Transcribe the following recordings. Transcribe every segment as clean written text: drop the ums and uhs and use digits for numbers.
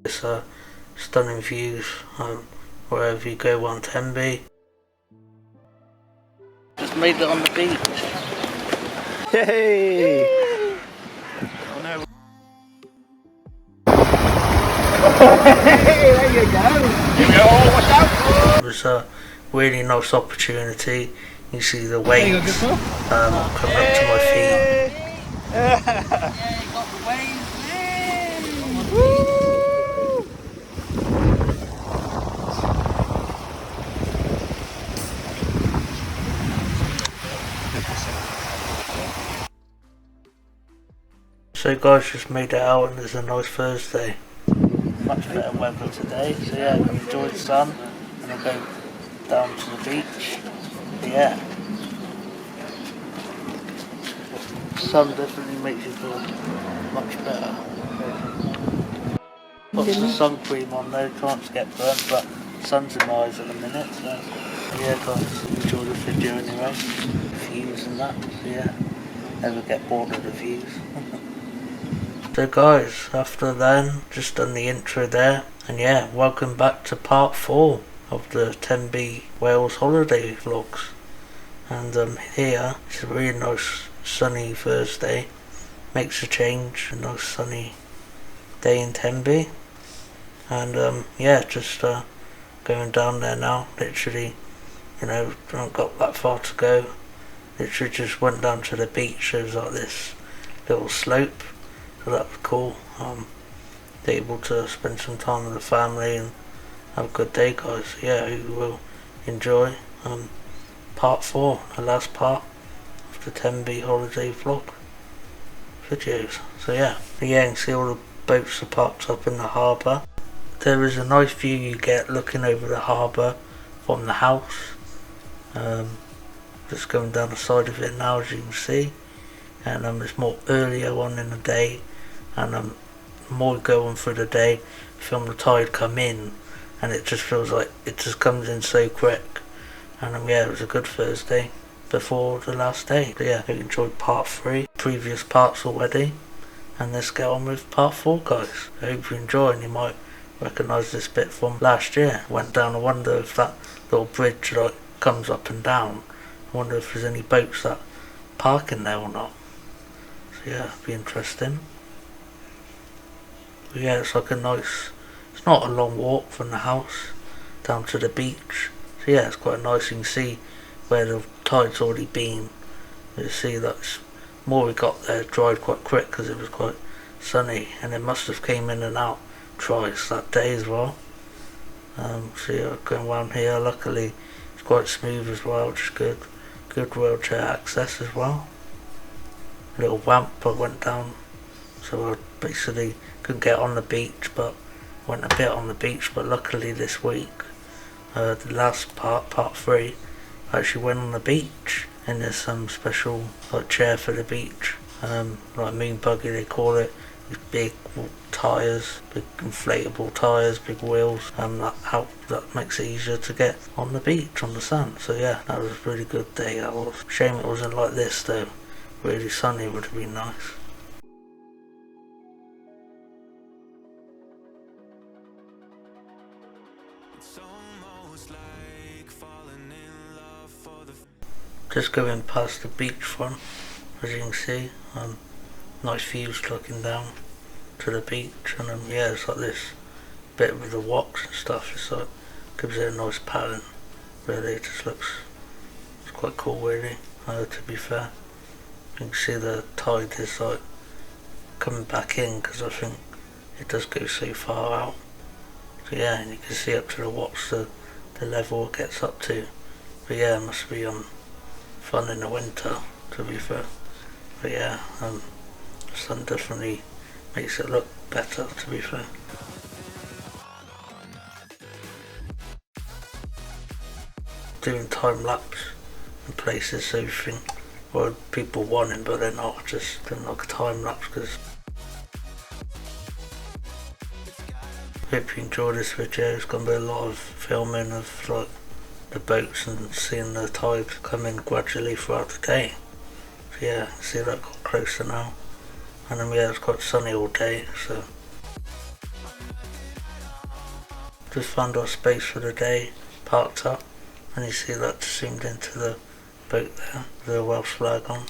It's stunning views wherever you go on Tenby. Just made it on the beach. Yay! Oh no. Hey, there you go! Here we go, watch out! It was a really nice opportunity. You see the waves coming up to my feet. Yeah, got the waves. Woo! So guys, just made it out and it's a nice Thursday. Much better weather today, so yeah, I'm gonna enjoy the sun and I'll go down to the beach. But yeah, sun definitely makes you feel much better. Got some sun cream on though, can't get burnt, but sun's in my eyes at the minute, so yeah guys, enjoy the video anyway. Views and that, so yeah, never get bored of the views. So guys, after then, just done the intro there, and yeah, welcome back to part 4 of the Tenby Wales holiday vlogs. And here, it's a really nice sunny Thursday, makes a change, a nice sunny day in Tenby. And yeah, just going down there now, literally, you know, haven't got that far to go. Literally just went down to the beach. There's like this little slope, so that was cool. Able to spend some time with the family and have a good day guys. Yeah, you will enjoy part 4, the last part of the Tenby holiday vlog videos. So yeah, you can see all the boats are parked up in the harbour. There is a nice view you get looking over the harbour from the house. Just going down the side of it now, as you can see, and it's more earlier on in the day, and more we go on through the day, film the tide come in, and it just feels like it just comes in so quick. And yeah, it was a good Thursday before the last day. But yeah, I enjoyed part 3, previous parts already, and let's get on with part 4 guys. I hope you enjoy, and you might recognise this bit from last year. Went down, I wonder if that little bridge like comes up and down. I wonder if there's any boats that park in there or not. So yeah, it'll be interesting. But yeah, it's like a nice, it's not a long walk from the house down to the beach. So yeah, it's quite nice. You can see where the tide's already been. You see that more we got there, it dried quite quick because it was quite sunny, and it must have came in and out twice that day as well. So yeah, going around here, luckily it's quite smooth as well, just good wheelchair access as well. A little ramp I went down, so I basically couldn't get on the beach, but went a bit on the beach. But luckily this week, the last part 3, I actually went on the beach, and there's some special like chair for the beach, like moon buggy they call it, with big tyres, big inflatable tyres, big wheels, and that makes it easier to get on the beach on the sand. So yeah, that was a really good day. That was. Shame it wasn't like this though. Really sunny would have been nice. Just going past the beachfront, as you can see, nice views looking down to the beach, and yeah, it's like this bit with the rocks and stuff. It's like gives it a nice pattern. Really, it just looks, it's quite cool really. To be fair, you can see the tide is like coming back in because I think it does go so far out. So yeah, and you can see up to the rocks the level it gets up to. But yeah, it must be fun in the winter, to be fair. But yeah, the sun definitely makes it look better, to be fair. Doing time lapse in places, so you think, well, people want it, but they're not, just doing like a time lapse. Because hope you enjoy this video. It's going to be a lot of filming of like the boats and seeing the tide come in gradually throughout the day. So yeah, see that got closer now, and then yeah, it's quite sunny all day, so just found our space for the day, parked up, and you see that just zoomed into the boat there, with the Welsh flag on.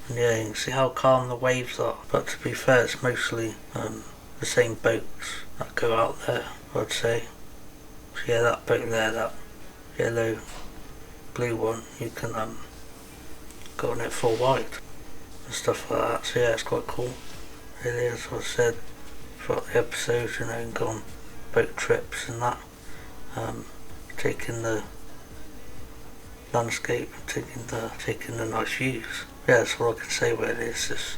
And yeah, you can see how calm the waves are, but to be fair, it's mostly the same boats that go out there, I'd say. So yeah, that boat there, that yellow blue one, you can go on it full wide and stuff like that. So yeah, it's quite cool, really. As I said throughout the episode, you know, you can go on boat trips and that, taking the landscape, taking the nice views. Yeah, that's all I can say really. It's just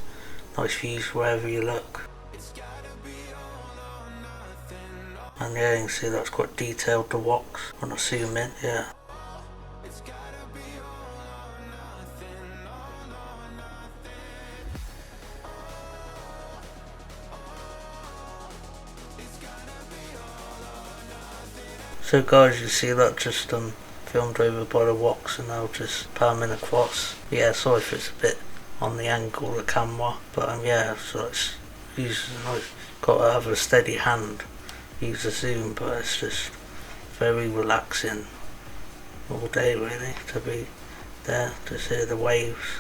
nice views wherever you look. And yeah, you can see that's quite detailed, the rocks, when I zoom in, yeah. So guys, you see that just filmed over by the rocks, and I'll just palming across. Yeah, sorry if it's a bit on the angle of the camera, but yeah, so it's got to have a steady hand, use the zoom, but it's just very relaxing all day really to be there, to see the waves.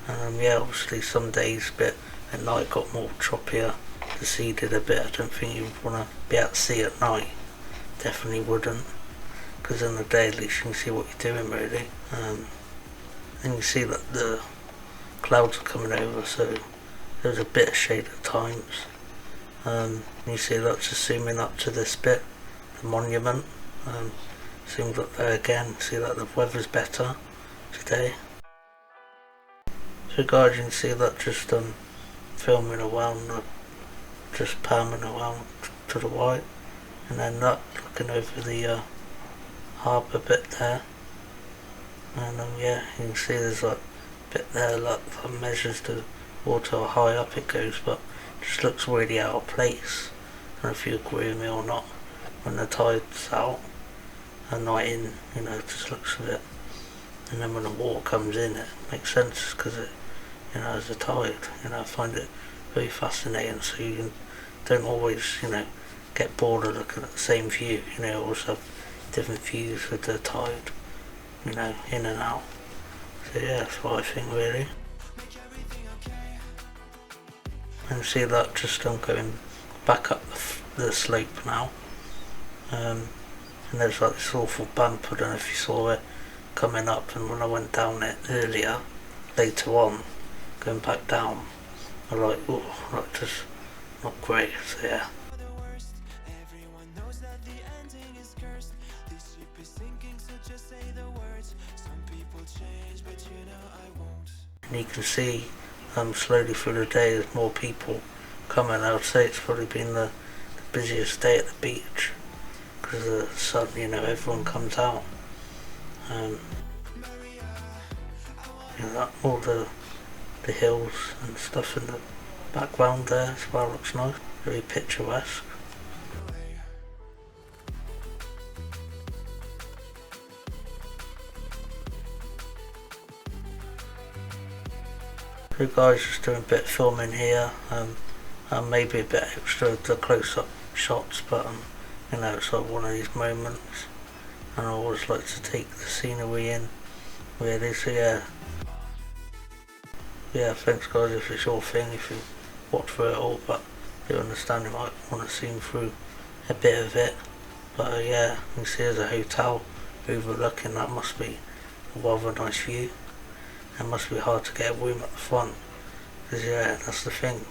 And yeah, obviously some days a bit at night got more choppier, the sea did a bit. I don't think you'd want to be at sea at night, definitely wouldn't, because in the day at least you can see what you're doing really. And you see that the clouds are coming over, so there's a bit of shade at times. You see that just zooming up to this bit, the monument, zoomed up there again, see that the weather's better today. So guys, you can see that just filming around, just palming around to the right, and then that looking over the harbour bit there. And yeah, you can see there's like a bit there that measures the water, how high up it goes, but it just looks really out of place. I don't know if you agree with me or not. When the tide's out and not in, you know, it just looks a bit. And then when the water comes in, it makes sense because it, you know, as a tide, you know, I find it very fascinating. So you don't always, you know, get bored of looking at the same view. You know, always have different views with the tide, you know, in and out. So yeah, that's what I think really. And see that just going back up the slope now. And there's like this awful bump, I don't know if you saw it coming up, and when I went down it earlier, later on, going back down, I like, oh, like just not great, so yeah. And you can see slowly through the day there's more people coming. I would say it's probably been the busiest day at the beach because of the sun, you know, everyone comes out. You know, all the hills and stuff in the background there as well looks nice, very picturesque. So guys, just doing a bit of filming here, and maybe a bit extra of the close-up shots, but you know, it's like one of these moments, and I always like to take the scenery in, really. So yeah, thanks guys if it's your thing, if you watch through it all, but you understand you might want to zoom through a bit of it. But yeah, you can see there's a hotel overlooking, that must be a rather nice view. It must be hard to get a room at the front, because yeah, that's the thing.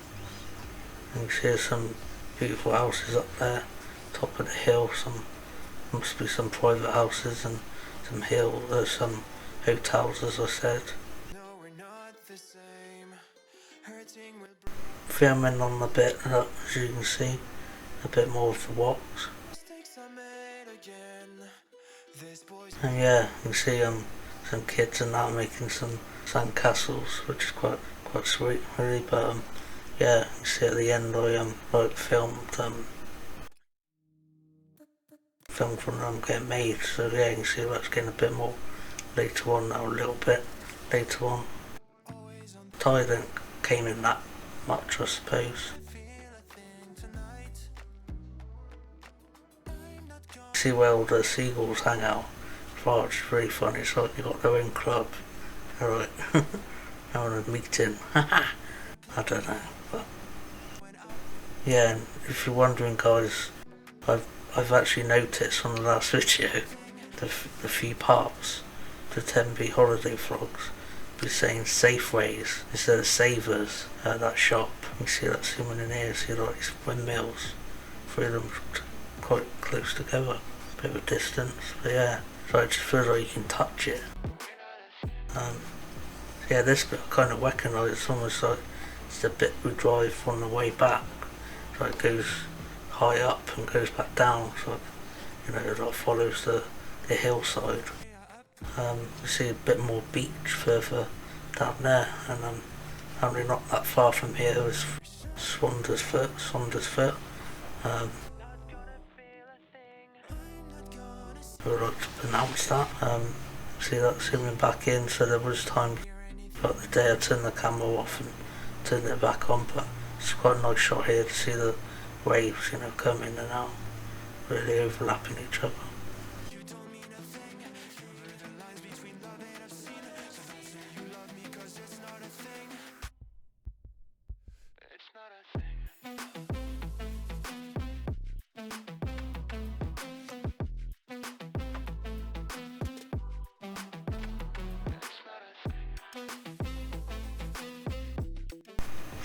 And you see there's some beautiful houses up there, top of the hill, must be some private houses and some some hotels, as I said. Filming on the bit that, as you can see, a bit more of the rocks. And yeah, you can see some kids and that making some sand castles, which is quite sweet really. But yeah, you see at the end I like filmed from them getting made, so yeah, you can see that's getting a bit more later on now, a little bit later on. Tide didn't came in that much, I suppose. see where all the seagulls hang out. Oh, it's really funny. It's like they got their own club. They're like having a meeting. I don't know, but yeah. And if you're wondering, guys, I've actually noticed on the last video the few parts, the Tenby holiday vlogs, be saying Safeways instead of Savers at that shop. You see that zooming in here, see like these windmills, three of them quite close together, bit of a distance, but yeah, so it just feels like you can touch it. Yeah, this bit I kind of recognise, it's almost like it's the bit we drive on the way back, so it goes high up and goes back down, so you know, it like follows the hillside. You see a bit more beach further down there, and apparently not that far from here is Saundersfoot. I would like to pronounce that. See that zooming back in, so there was time throughout the day I turned the camera off and turned it back on, but it's quite a nice shot here to see the waves, you know, come in and out, really overlapping each other.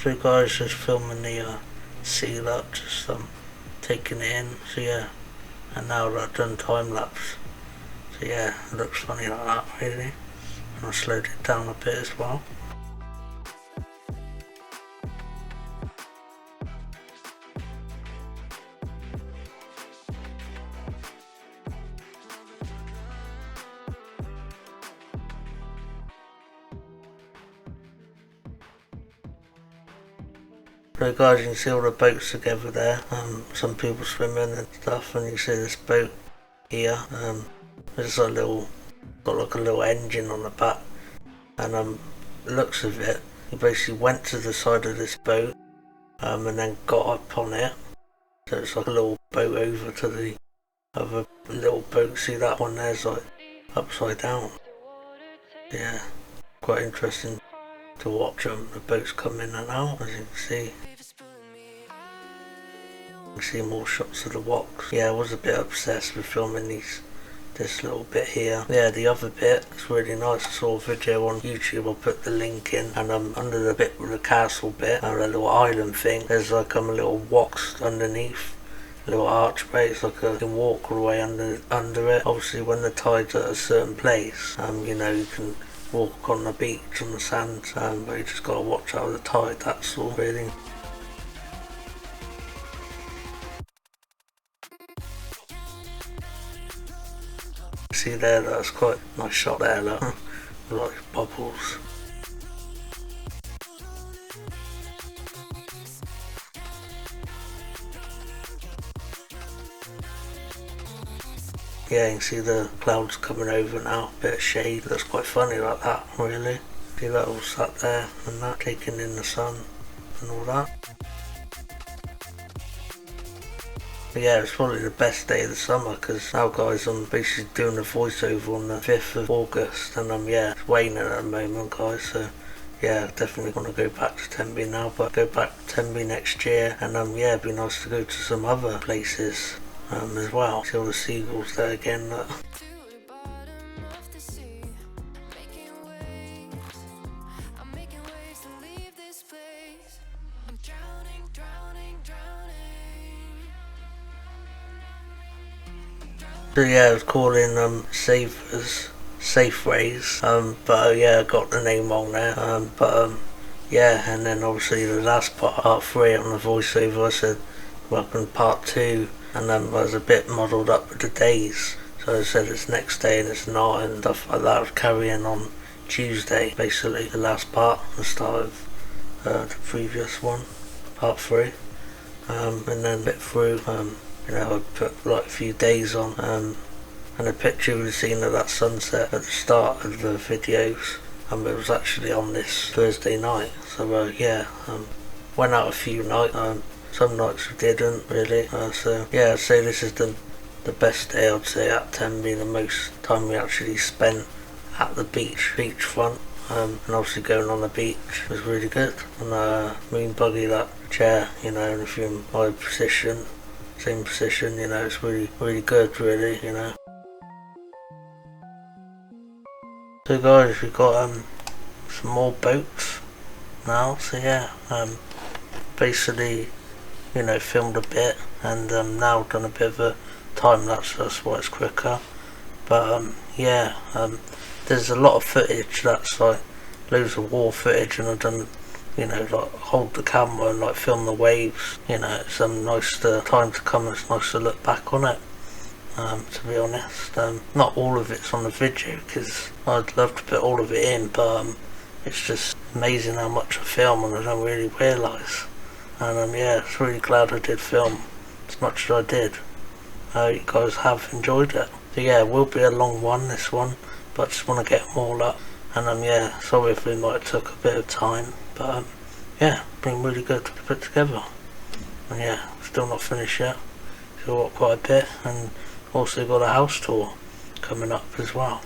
So guys, just filming the seal up, just taking it in, so yeah, and now I've done time lapse, so yeah, it looks funny like that really, and I slowed it down a bit as well. So guys, you can see all the boats together there, some people swimming and stuff, and you see this boat here, there's a little, got like a little engine on the back, and looks of it, he basically went to the side of this boat, and then got up on it, so it's like a little boat over to the other little boat. See that one there's like upside down, yeah, quite interesting to watch them, the boats come in and out, as you can see. You can see more shots of the walks. Yeah, I was a bit obsessed with filming this little bit here. Yeah, the other bit is really nice. I saw a video on YouTube, I'll put the link in, and under the bit with the castle bit, and a little island thing, there's like a little walks underneath, a little archway. It's like you can walk all the way under it. Obviously when the tide's at a certain place, you know, you can walk on the beach on the sand, but you just gotta watch out of the tide, that's all really. See there, that's quite a nice shot there, look, like bubbles. Yeah, you can see the clouds coming over now, bit of shade, looks quite funny like that, really. See that all sat there and that, taking in the sun and all that. But yeah, it's probably the best day of the summer, because now guys, I'm basically doing a voiceover on the 5th of August, and yeah, it's raining at the moment guys, so yeah, definitely want to go back to Tenby now, but go back to Tenby next year, and yeah, it'd be nice to go to some other places as well. See all the seagulls there again. So yeah, I was calling Safeways, but yeah, I got the name wrong there. Yeah, and then obviously the last part 3 on the voiceover, I said welcome to part 2, and then I was a bit muddled up with the days, so I said it's next day and it's not, and stuff like that. I was carrying on Tuesday, basically the last part, the start of the previous one, part 3, and then a bit through. You know, I put like a few days on, and a picture we've seen of that sunset at the start of the videos, it was actually on this Thursday night, so yeah, went out a few nights, some nights we didn't really, so yeah, I'd say this is the the best day I'd say at Tenby, the most time we actually spent at the beachfront, and obviously going on the beach was really good. And moon buggy that chair, you know, and if you're in my position, same position, you know, it's really good, really, you know. So guys, we've got some more boats now, so yeah, basically, you know, filmed a bit, and now done a bit of a time lapse, that's why it's quicker. But yeah, there's a lot of footage that's like loads of war footage, and I've done, you know, like hold the camera and like film the waves, you know. It's nice time to come, it's nice to look back on it. To be honest, not all of it's on the video because I'd love to put all of it in, but it's just amazing how much I film and I don't really realise. And yeah, it's really glad I did film as much as I did. You guys have enjoyed it. So yeah, it will be a long one, this one, but I just want to get them all up. And yeah, sorry if it might have took a bit of time, but yeah, been really good to put together. And yeah, still not finished yet. Still got quite a bit, and also got a house tour coming up as well.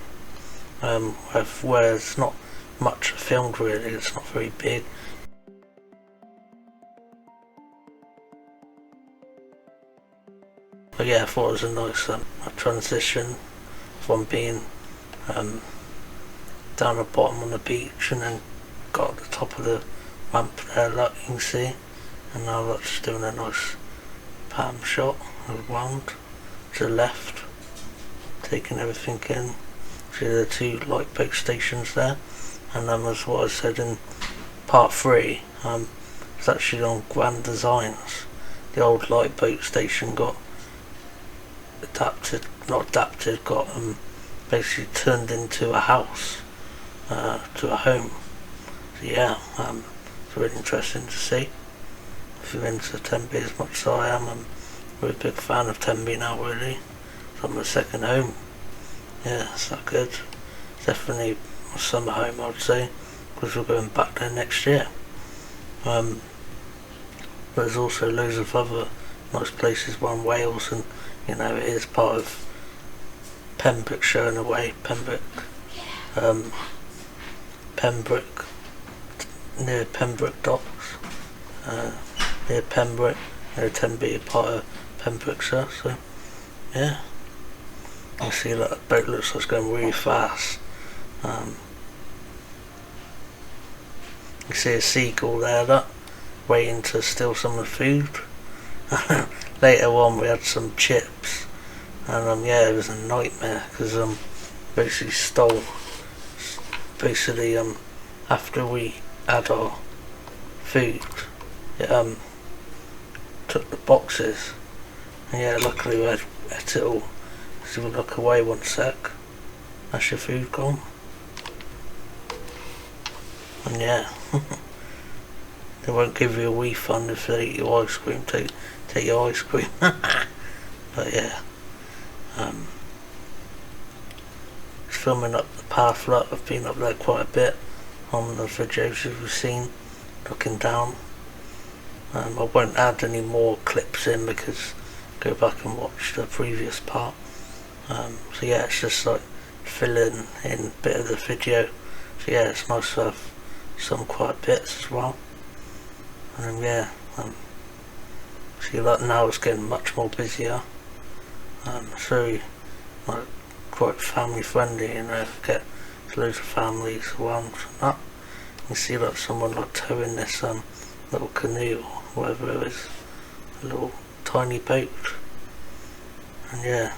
Where it's not much filmed really, it's not very big. But yeah, I thought it was a nice transition from being down the bottom on the beach and then got at the top of the ramp there, like you can see, and now that's just doing a nice palm shot around to the left, taking everything in. See the two lifeboat stations there, and as what I said in part 3, it's actually on Grand Designs. The old lifeboat station got got basically turned into a house, to a home. So yeah, it's really interesting to see. If you're into Tenby as much as I am, I'm a really big fan of Tenby now, really. It's like my second home. Yeah, it's that good. It's definitely my summer home, I'd say, because we're going back there next year. But there's also loads of other nice places around Wales, and you know, it is part of Pembrokeshire in a way. Pembroke, near Pembroke Docks, near Pembroke, near Tenby, part of Pembrokeshire. So yeah, you see that boat looks like it's going really fast. You see a seagull there, that waiting to steal some of the food. Later on we had some chips, and yeah, it was a nightmare because basically stole, after we had our food, it took the boxes, and yeah, luckily we had ate it all. So we'll look away one sec, that's your food gone. And yeah, they won't give you a refund if they eat your ice cream. Take your ice cream. But yeah, filming up the path. I've been up there quite a bit on the videos you've seen, looking down. I won't add any more clips in because go back and watch the previous part. So yeah, it's just like filling in a bit of the video. So yeah, it's nice to have some quiet bits as well. And then yeah, see that now it's getting much more busier. It's very like quite family friendly, you know, get loads of families around and that. You see like someone like towing this little canoe or whatever it is, a little tiny boat. And yeah,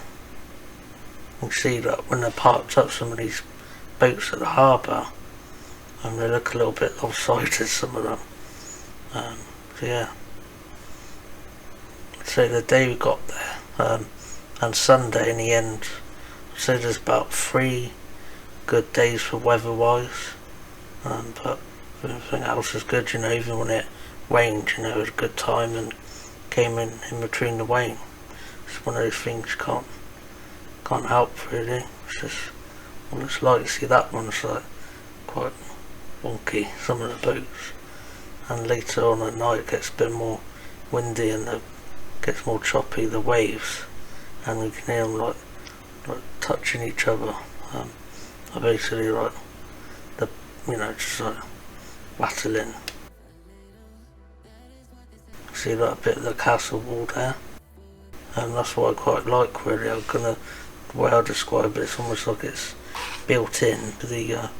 you can see that when they're parked up, some of these boats at the harbour, and they look a little bit lopsided, some of them. So yeah, I'd say the day we got there, and Sunday in the end, I'd say there's about 3 good days for weather wise, but everything else is good, you know. Even when it rained, you know, it was a good time and came in between the rain. It's one of those things you can't help really. It's just what it's like. See, that one's like quite wonky, some of the boats, and later on at night it gets a bit more windy and it gets more choppy, the waves, and we can hear them like touching each other. Are basically like just like battling. See that bit of the castle wall there, and that's what I quite like really. The way I describe it, it's almost like it's built in to the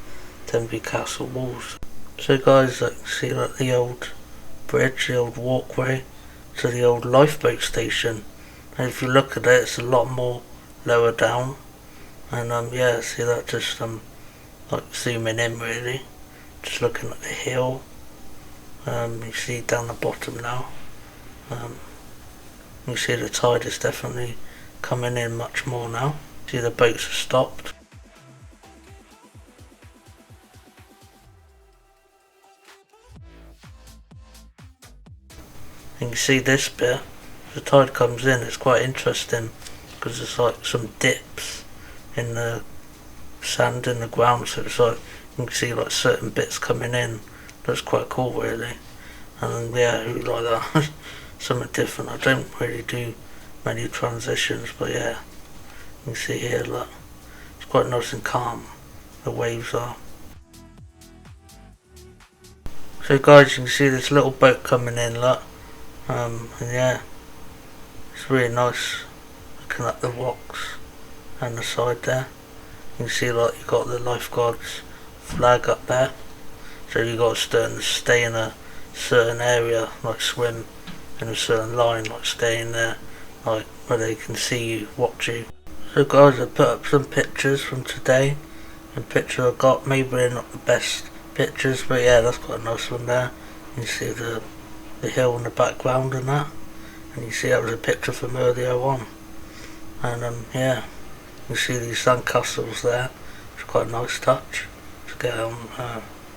Tenby Castle walls. So guys, see like the old bridge, the old walkway to the old lifeboat station, and if you look at it, it's a lot more lower down, and yeah, see that, just like zooming in really, just looking at the hill. You see down the bottom now, you see the tide is definitely coming in much more now. See the boats have stopped. And you see this bit, the tide comes in, it's quite interesting because there's like some dips in the sand in the ground, so it's like you can see like certain bits coming in. That's quite cool really, and yeah, I really like that. Something different. I don't really do many transitions, but yeah, you can see here, look, it's quite nice and calm, the waves are. So guys, you can see this little boat coming in, look, and yeah, it's really nice looking at the rocks and the side there. You can see like you got the lifeguards flag up there, so you got to stay in a certain area, like swim in a certain line, like staying there, like where they can see you, watch you. So guys, I put up some pictures from today, and picture I got, maybe they're not the best pictures, but yeah, that's quite a nice one there. You see the hill in the background and that, and you see that was a picture from earlier on, and yeah, you see these sandcastles there. It's quite a nice touch to get on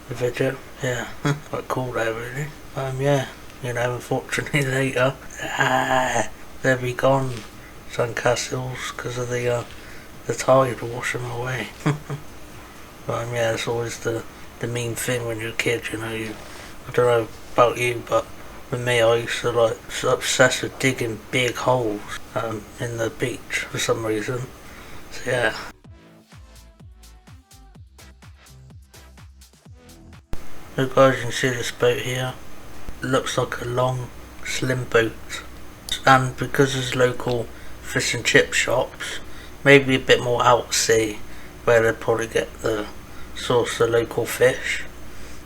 the video. Yeah, quite cool there really. Yeah, unfortunately later, they'll be gone, sandcastles, because of the tide will wash them away. But yeah, it's always the mean thing when you're a kid, I don't know about you, but with me, I used to like obsessed with digging big holes in the beach for some reason. So yeah. So guys, you can see this boat here. It looks like a long, slim boat, and because there's local fish and chip shops, maybe a bit more out at sea, where they'd probably get the source of local fish.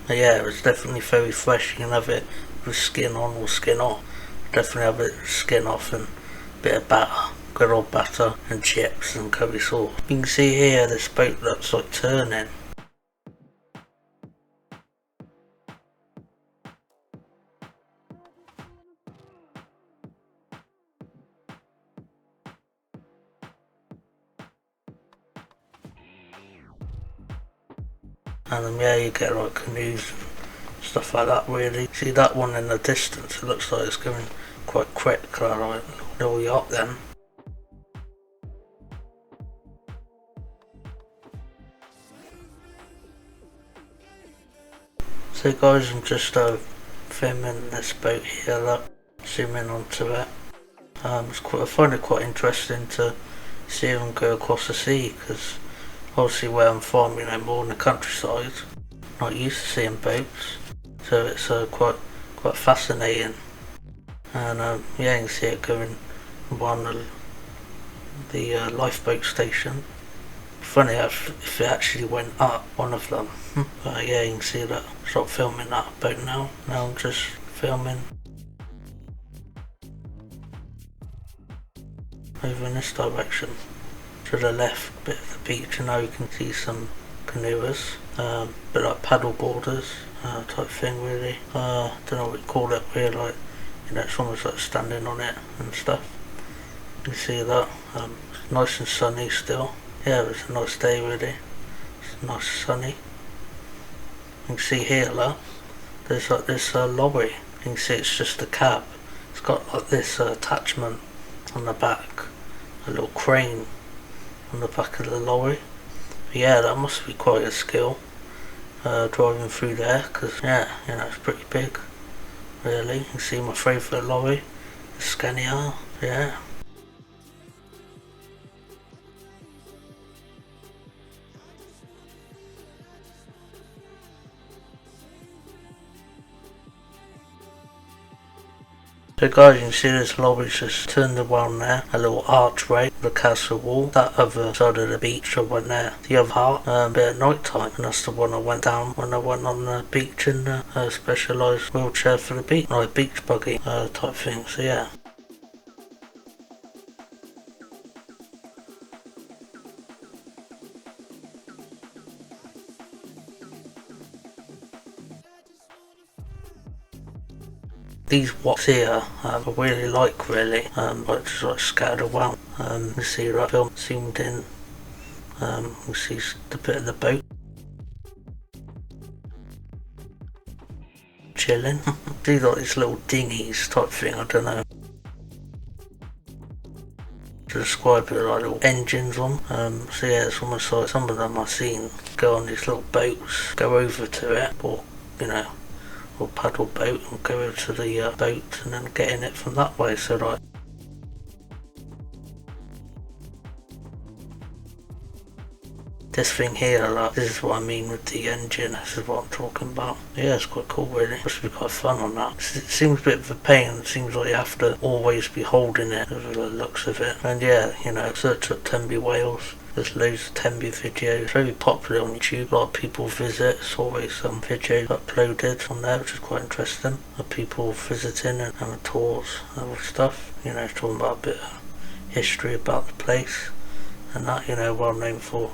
But yeah, it's definitely very fresh. You can have it with skin on or skin off. Definitely have it skin off and a bit of batter, good old batter and chips and curry sauce. You can see here this boat looks like turning. And yeah, you get like canoes and stuff like that really. See that one in the distance, it looks like it's going quite quick, like a little yacht then. So guys, I'm just filming this boat here, look, zooming onto it. I find it quite interesting to see them go across the sea, because obviously where I'm from, more in the countryside, not used to seeing boats, so it's quite fascinating. And yeah, you can see it going on the lifeboat station. Funny if it actually went up, one of them. But yeah, you can see that. Stop filming that boat now. Now I'm just filming over in this direction. To the left bit of the beach, and now you can see some canoers, bit like paddle boarders type thing really. Don't know what you call it really, like, it's almost like standing on it and stuff. You can see that. It's nice and sunny still. Yeah, it was a nice day really. It's nice sunny. You can see here, look, there's like this lorry. You can see it's just a cab. It's got like this attachment on the back, a little crane on the back of the lorry. But yeah, that must be quite a skill, driving through there, because yeah, it's pretty big really. You can see my favourite lorry, the Scania. Yeah. So guys, you can see this lobby's just turned around there, a little archway, the castle wall, that other side of the beach I went there, the other part, bit at night time, and that's the one I went down when I went on the beach in a specialised wheelchair for the beach, like beach buggy type thing, so yeah. These woks here I really like like just like scattered around. You see that film zoomed in, you see the bit of the boat chilling. See like these little dinghies type thing, I don't know to describe it, like little engines on. So yeah, it's almost like some of them I've seen go on these little boats, go over to it, or you know, or paddle boat and go over to the boat and then get in it from that way. So like this thing here, like this is what I mean with the engine, this is what I'm talking about. Yeah, it's quite cool really, must be quite fun on that. It seems a bit of a pain, it seems like you have to always be holding it over the looks of it. And yeah, you know, search up Tenby Wales. There's loads of Tenby videos, it's very popular on YouTube, a lot of people visit, it's always some videos uploaded on there which is quite interesting, of people visiting and having tours and stuff, you know, talking about a bit of history about the place and that, you know, well known for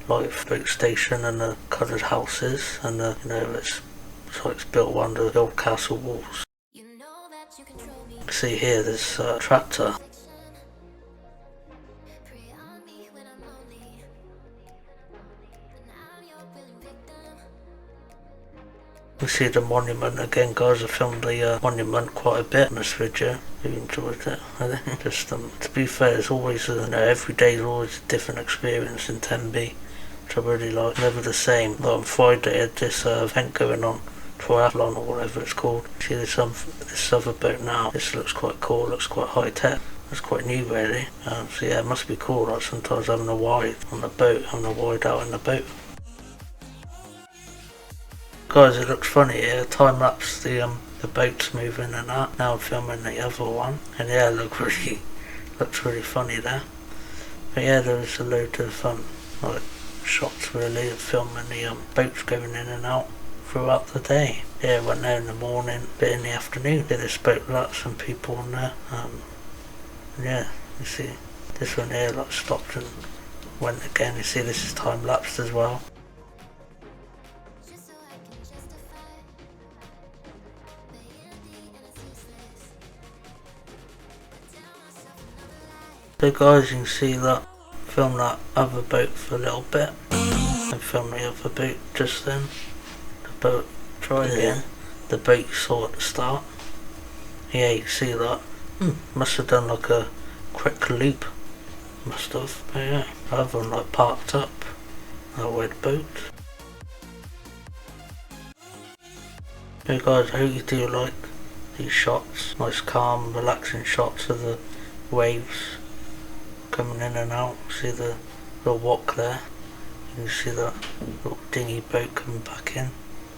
like boat station and the coloured houses and the, you know, it's like it's built under the old castle walls. See here, there's a tractor. We see the monument again, guys. I filmed the monument quite a bit in this video. Really enjoyed it. I think just to be fair, it's always you know, every day is always a different experience in Tenby, which I really like. Never the same. Like on Friday, I had this event going on, triathlon or whatever it's called. See this other boat now. This looks quite cool. Looks quite high tech. It's quite new really. So yeah, it must be cool. Like sometimes having a wide on the boat, having a wide out in the boat. Guys, it looks funny here, time lapse the boats moving and that. Now I'm filming the other one, and yeah, it looks really funny there. But yeah, there was a load of like shots really of filming the boats going in and out throughout the day. Yeah, went there in the morning, bit in the afternoon. Did this boat lot, some people on there. Yeah, you see this one here like stopped and went again. You see this is time lapsed as well. So guys, you can see that, film that other boat for a little bit, and film the other boat just then. The boat, try again, the boat you saw at the start. Yeah, you can see that, must have done like a quick loop, must have, but yeah, the other one like parked up, that red boat. So guys, I hope you do like these shots, nice calm, relaxing shots of the waves coming in and out. See the little wok there, you can see that little dinghy boat coming back in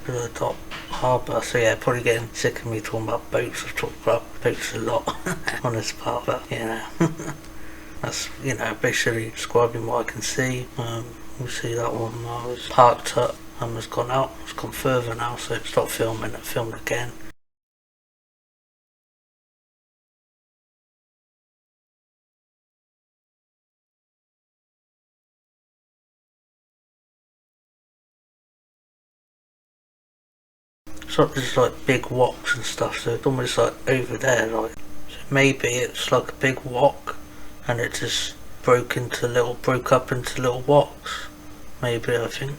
to the top harbour. So yeah, probably getting sick of me talking about boats. I've talked about boats a lot on this part, but you know, that's, you know, basically describing what I can see. You see that one was parked up and has gone out, it's gone further now, so stop filming and filmed again. So there's like big woks and stuff, so it's almost like over there, like, so maybe it's like a big wok and it just broke up into little woks. Maybe, I think,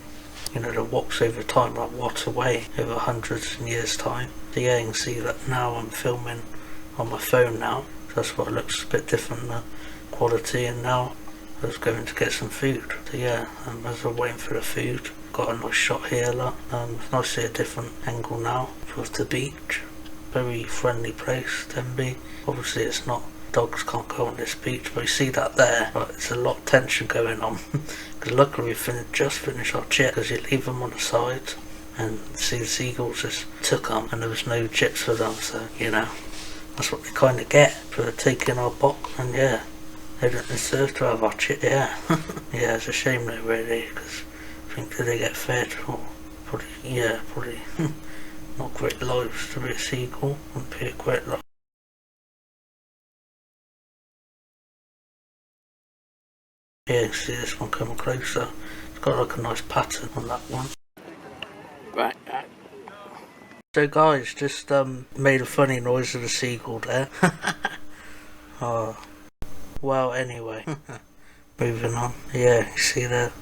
you know, the woks over time like rot away over hundreds of years time. So yeah, you can see that now I'm filming on my phone now, so that's why it looks a bit different, the quality. And now I was going to get some food, so yeah, as I'm waiting for the food, got a nice shot here, look. It's nice to see a different angle now with the beach. Very friendly place, Tenby. Obviously it's not, dogs can't go on this beach, but you see that there, right, there's a lot of tension going on. Because luckily we just finished our chip, because you leave them on the side and see the seagulls just took them and there was no chips for them, so you know, that's what they kind of get for taking our box, and yeah, they don't deserve to have our chit, yeah. Yeah, it's a shame though, really, because I think that they get fed, or probably not great lives to be a seagull, wouldn't be a great life. Yeah, you can see this one coming closer. It's got like a nice pattern on that one. Right. So guys, just made a funny noise of the seagull there. Oh, well anyway, moving on. Yeah, you see there,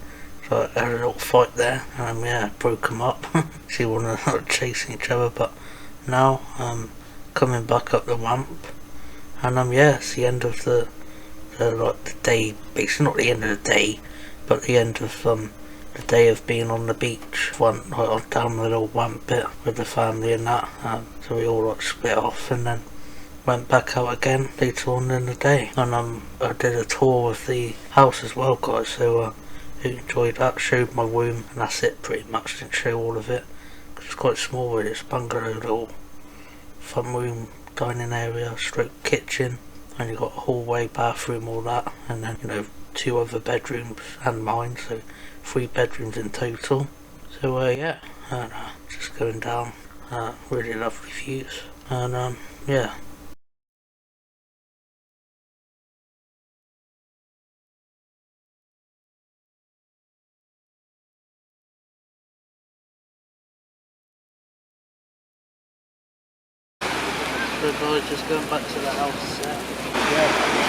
so I had a little fight there, and yeah, broke them up. See one of them chasing each other, but now coming back up the ramp, and yeah, it's the end of the day. Basically, not the end of the day, but the end of the day of being on the beach. Went right down the little ramp bit with the family and that. So we all split off, and then went back out again later on in the day. And I did a tour of the house as well, guys. So enjoyed that. Showed my room, and that's it pretty much. Didn't show all of it because it's quite small. Really, it's bungalow, little front room, dining area, stroke kitchen. And you've got a hallway, bathroom, all that, and then 2 other bedrooms and mine, so 3 bedrooms in total. So yeah, and just going down, really lovely views, and yeah. So guys, just going back to the house, yeah,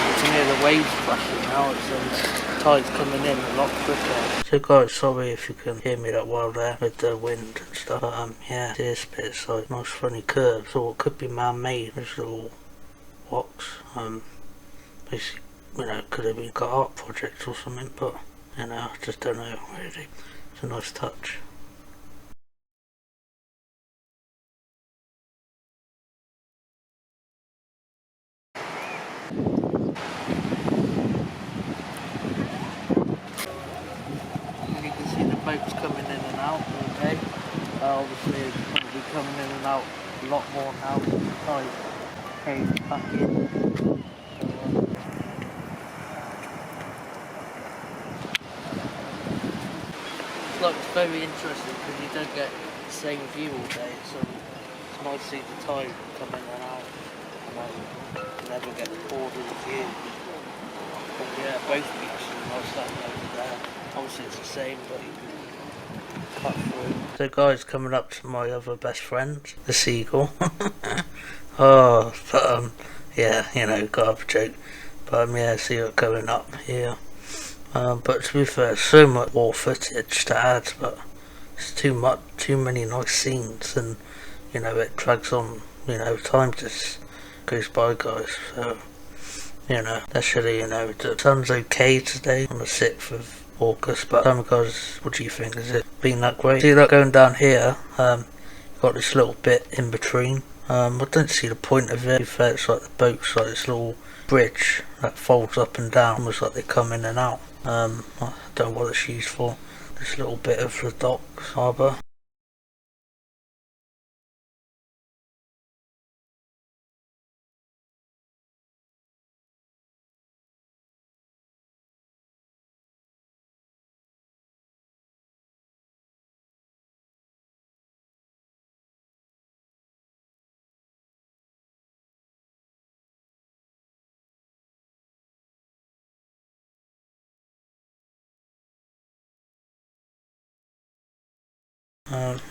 you can hear the waves crashing now, it's tide's coming in a lot quicker. So guys, sorry if you can hear me that well there with the wind and stuff, but yeah, this bit's like nice funny curves, or it could be man-made, these little rocks, basically, could have been like an art project or something, but I just don't know really. It's a nice touch. And you can see the boats coming in and out all day. Obviously it's going to be coming in and out a lot more now. The tide came back in. So, it's very interesting because you don't get the same view all day. So it's nice to see the tide come in and out. And you never get the board of the view. But yeah, both beaches are nice that over there. Obviously it's the same, but you can cut through. So guys, coming up to my other best friend, the seagull. Oh, but yeah, gotta have a joke. But yeah, see it going up here. But to be fair, so much more footage to add, but it's too many nice scenes, and it drags on. Time just goes by, guys. So actually, the sun's okay today on the 6th of August, but guys, what do you think? Has it been that great? See that going down here? Got this little bit in between. I don't see the point of it. It's like the boat's like this little bridge that folds up and down, almost like they come in and out. I don't know what it's used for. This little bit of the docks harbour.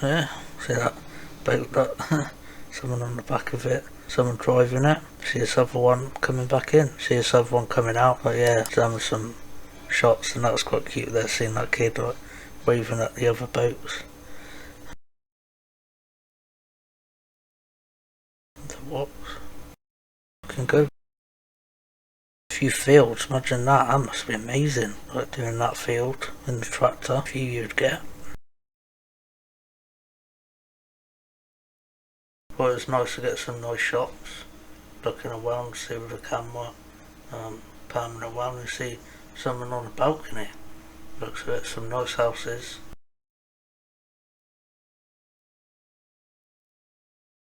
Yeah, see that boat, that someone on the back of it, someone driving it. See this other one coming back in, see this other one coming out. But yeah, done some shots, and that was quite cute there, seeing that kid like waving at the other boats. The what? Looking good. A few fields, imagine that must be amazing, like doing that field in the tractor. A few you'd get. Well, it's nice to get some nice shots, looking around, see with the camera, palming around and see someone on the balcony. Looks at some nice houses.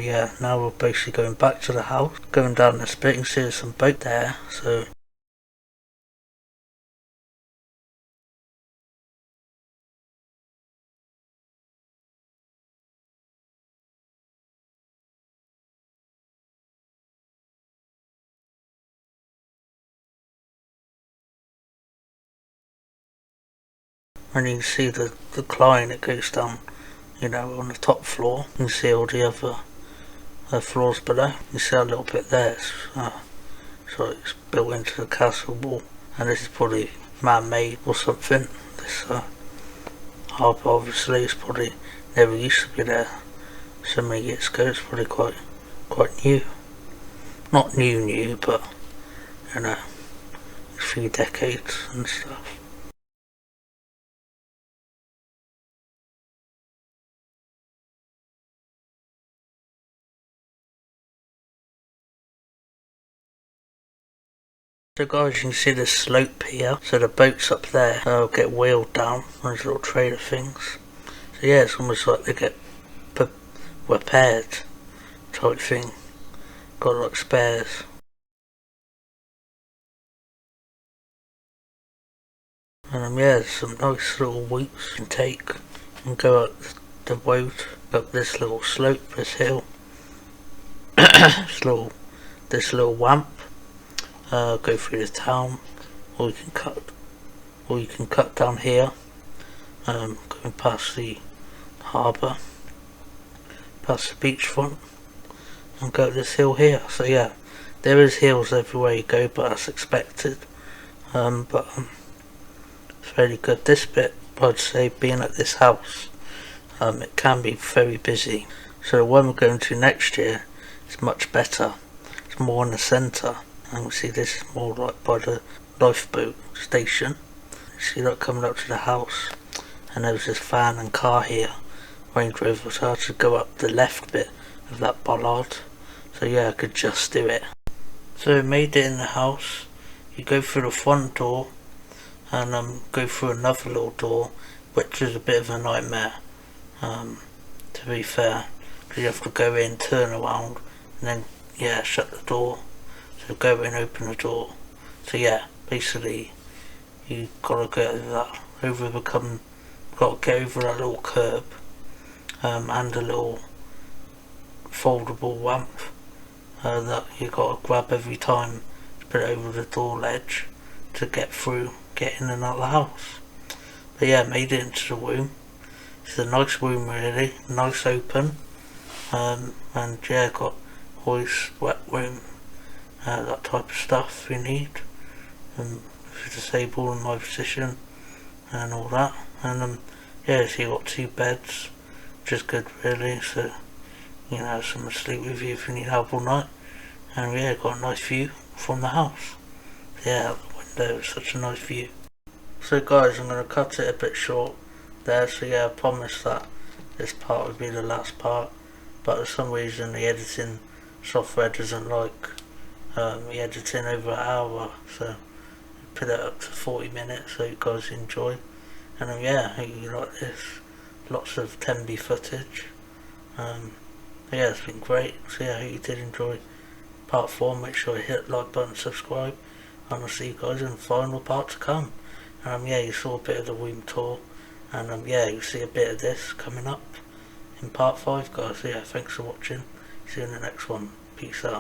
Yeah, now we're basically going back to the house, going down the spit. You can see there's some boat there, so and you can see the decline that goes down, you know, on the top floor. You can see all the other floors below. You see a little bit there, so it's built into the castle wall, and this is probably man-made or something. This harbour obviously is probably never used to be there so many years ago. It's probably quite new. Not new, but you know, a few decades and stuff. So guys, you can see the slope here, so the boats up there get wheeled down on these little trailer things. So yeah, it's almost like they get repaired type thing. Got like spares. And yeah, there's some nice little weeps you can take and go up the road, up this little slope, this hill. this little ramp. Go through the town, or you can cut down here, going past the harbour, past the beachfront, and go up this hill here. So yeah, there is hills everywhere you go, but that's expected. It's very good. This bit, I'd say, being at this house, it can be very busy. So the one we're going to next year is much better. It's more in the centre. And we see this is more like by the lifeboat station. You see that coming up to the house, and there was this van and car here, Range Rover, so I had to go up the left bit of that bollard. So yeah, I could just do it. So we made it in the house. You go through the front door and go through another little door, which is a bit of a nightmare, to be fair, because you have to go in, turn around, and then yeah, shut the door. So go in, open the door. So yeah, basically you gotta get that got to get over that little curb, and a little foldable ramp that you gotta grab every time to put it over the door ledge to get through, get in and out of the house. But yeah, made it into the room. It's a nice room really, nice open, and yeah, got hoist, wet room, that type of stuff you need, if you're disabled in my position and all that. And yeah, so you got 2 beds, which is good really, so you know, have someone to sleep with you if you need help all night. And yeah, got a nice view from the house. Yeah, out the window, it's such a nice view. So guys, I'm going to cut it a bit short there, so yeah, I promise that this part would be the last part, but for some reason the editing software doesn't like me editing over an hour, so put it up to 40 minutes so you guys enjoy. And yeah, I hope you like this. Lots of Tenby footage. Yeah, it's been great. So yeah, I hope you did enjoy part 4. Make sure you hit the like button, subscribe, and I'll see you guys in the final part to come. Yeah, you saw a bit of the room tour, and yeah, you'll see a bit of this coming up in part 5, guys. So yeah, thanks for watching. See you in the next one. Peace out.